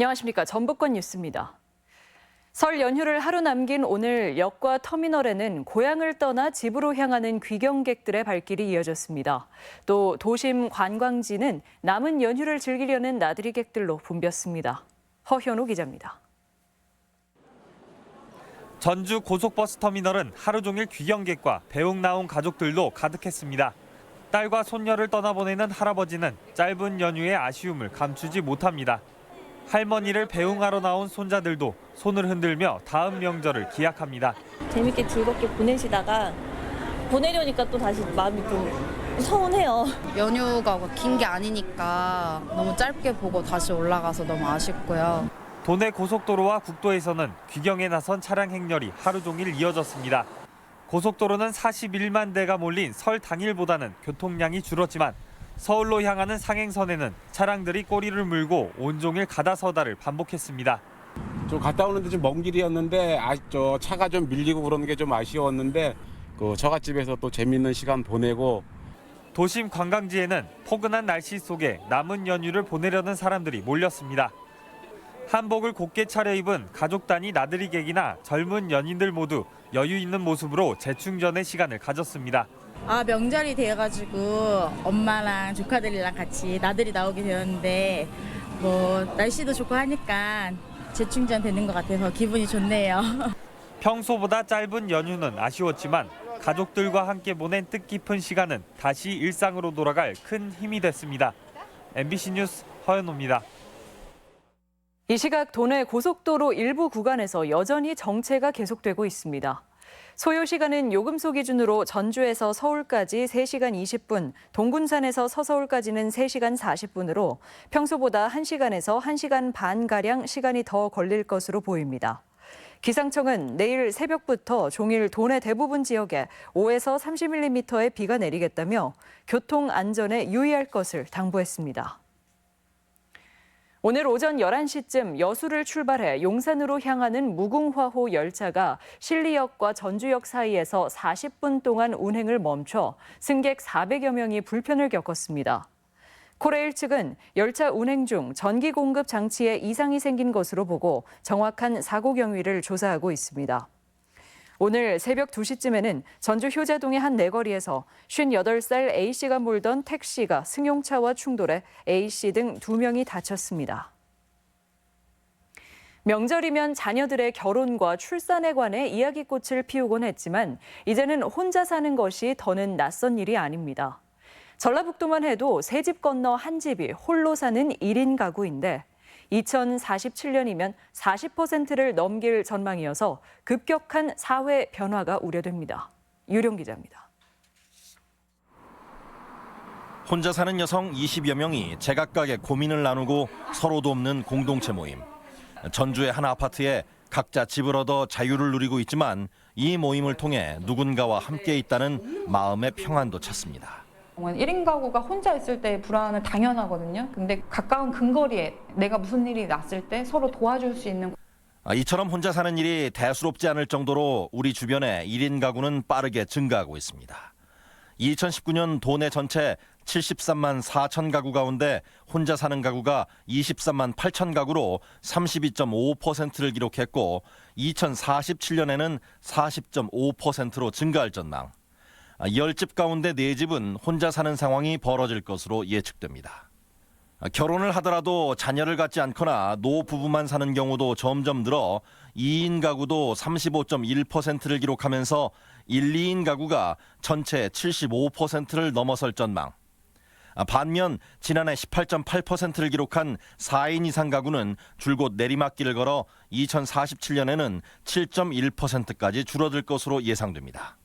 안녕하십니까. 전북권 뉴스입니다. 설 연휴를 하루 남긴 오늘 역과 터미널에는 고향을 떠나 집으로 향하는 귀경객들의 발길이 이어졌습니다. 또 도심 관광지는 남은 연휴를 즐기려는 나들이객들로 붐볐습니다. 허현우 기자입니다. 전주 고속버스 터미널은 하루 종일 귀경객과 배웅 나온 가족들로 가득했습니다. 딸과 손녀를 떠나보내는 할아버지는 짧은 연휴의 아쉬움을 감추지 못합니다. 할머니를 배웅하러 나온 손자들도 손을 흔들며 다음 명절을 기약합니다. 재밌게 즐겁게 보내시다가 보내려니까 또 다시 마음이 좀 서운해요. 연휴가 긴 게 아니니까 너무 짧게 보고 다시 올라가서 너무 아쉽고요. 도내 고속도로와 국도에서는 귀경에 나선 차량 행렬이 하루 종일 이어졌습니다. 고속도로는 41만 대가 몰린 설 당일보다는 교통량이 줄었지만 서울로 향하는 상행선에는 차량들이 꼬리를 물고 온종일 가다서다를 반복했습니다. 좀 갔다 오는데 좀 먼 길이었는데 차가 좀 밀리고 그러는 게 좀 아쉬웠는데 그 처갓집에서 또 재밌는 시간 보내고 도심 관광지에는 포근한 날씨 속에 남은 연휴를 보내려는 사람들이 몰렸습니다. 한복을 곱게 차려입은 가족 단위 나들이객이나 젊은 연인들 모두 여유 있는 모습으로 재충전의 시간을 가졌습니다. 명절이 돼가지고 엄마랑 조카들이랑 같이 나들이 나오게 되었는데 날씨도 좋고 하니까 재충전 되는 것 같아서 기분이 좋네요. 평소보다 짧은 연휴는 아쉬웠지만 가족들과 함께 보낸 뜻깊은 시간은 다시 일상으로 돌아갈 큰 힘이 됐습니다. MBC 뉴스 허연호입니다. 이 시각 도내 고속도로 일부 구간에서 여전히 정체가 계속되고 있습니다. 소요 시간은 요금소 기준으로 전주에서 서울까지 3시간 20분, 동군산에서 서서울까지는 3시간 40분으로 평소보다 1시간에서 1시간 반가량 시간이 더 걸릴 것으로 보입니다. 기상청은 내일 새벽부터 종일 도내 대부분 지역에 5에서 30mm의 비가 내리겠다며 교통 안전에 유의할 것을 당부했습니다. 오늘 오전 11시쯤 여수를 출발해 용산으로 향하는 무궁화호 열차가 신리역과 전주역 사이에서 40분 동안 운행을 멈춰 승객 400여 명이 불편을 겪었습니다. 코레일 측은 열차 운행 중 전기 공급 장치에 이상이 생긴 것으로 보고 정확한 사고 경위를 조사하고 있습니다. 오늘 새벽 2시쯤에는 전주 효자동의 한 내거리에서 58살 A씨가 몰던 택시가 승용차와 충돌해 A씨 등 2명이 다쳤습니다. 명절이면 자녀들의 결혼과 출산에 관해 이야기꽃을 피우곤 했지만 이제는 혼자 사는 것이 더는 낯선 일이 아닙니다. 전라북도만 해도 세 집 건너 한 집이 홀로 사는 1인 가구인데 2047년이면 40%를 넘길 전망이어서 급격한 사회 변화가 우려됩니다. 유령 기자입니다. 혼자 사는 여성 20여 명이 제각각의 고민을 나누고 서로 돕는 공동체 모임. 전주의 한 아파트에 각자 집을 얻어 자유를 누리고 있지만 이 모임을 통해 누군가와 함께 있다는 마음의 평안도 찾습니다. 1인 가구가 혼자 있을 때의 불안은 당연하거든요. 근데 가까운 근거리에 내가 무슨 일이 났을 때 서로 도와줄 수 있는. 이처럼 혼자 사는 일이 대수롭지 않을 정도로 우리 주변에 1인 가구는 빠르게 증가하고 있습니다. 2019년 도내 전체 73만 4천 가구 가운데 혼자 사는 가구가 23만 8천 가구로 32.5%를 기록했고 2047년에는 40.5%로 증가할 전망. 10집 가운데 4집은 혼자 사는 상황이 벌어질 것으로 예측됩니다. 결혼을 하더라도 자녀를 갖지 않거나 노부부만 사는 경우도 점점 늘어 2인 가구도 35.1%를 기록하면서 1, 2인 가구가 전체 75%를 넘어설 전망. 반면 지난해 18.8%를 기록한 4인 이상 가구는 줄곧 내리막길을 걸어 2047년에는 7.1%까지 줄어들 것으로 예상됩니다.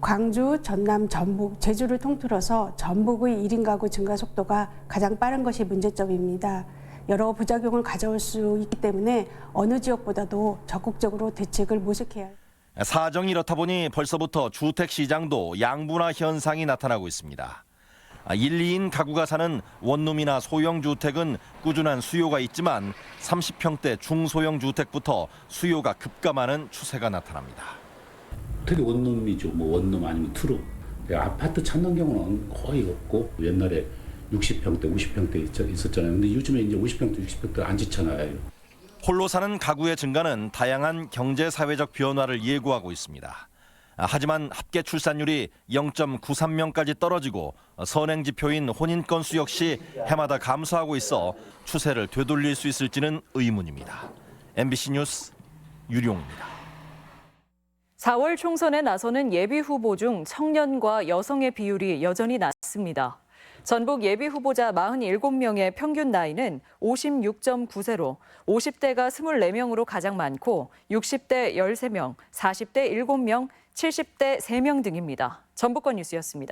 광주, 전남, 전북, 제주를 통틀어서 전북의 1인 가구 증가 속도가 가장 빠른 것이 문제점입니다. 여러 부작용을 가져올 수 있기 때문에 어느 지역보다도 적극적으로 대책을 모색해야 합니다. 사정이 이렇다 보니 벌써부터 주택 시장도 양분화 현상이 나타나고 있습니다. 1, 2인 가구가 사는 원룸이나 소형 주택은 꾸준한 수요가 있지만 30평대 중소형 주택부터 수요가 급감하는 추세가 나타납니다. 특히 원룸이죠. 원룸 아니면 투룸. 아파트 찾는 경우는 거의 없고 옛날에 60평대, 50평대 있었잖아요. 근데 요즘에 이제 50평대, 60평대 안 짓잖아요. 홀로 사는 가구의 증가는 다양한 경제 사회적 변화를 예고하고 있습니다. 하지만 합계 출산율이 0.93명까지 떨어지고 선행 지표인 혼인 건수 역시 해마다 감소하고 있어 추세를 되돌릴 수 있을지는 의문입니다. MBC 뉴스 유룡입니다. 4월 총선에 나서는 예비 후보 중 청년과 여성의 비율이 여전히 낮습니다. 전국 예비 후보자 47명의 평균 나이는 56.9세로 50대가 24명으로 가장 많고 60대 13명, 40대 7명, 70대 3명 등입니다. 전북권 뉴스였습니다.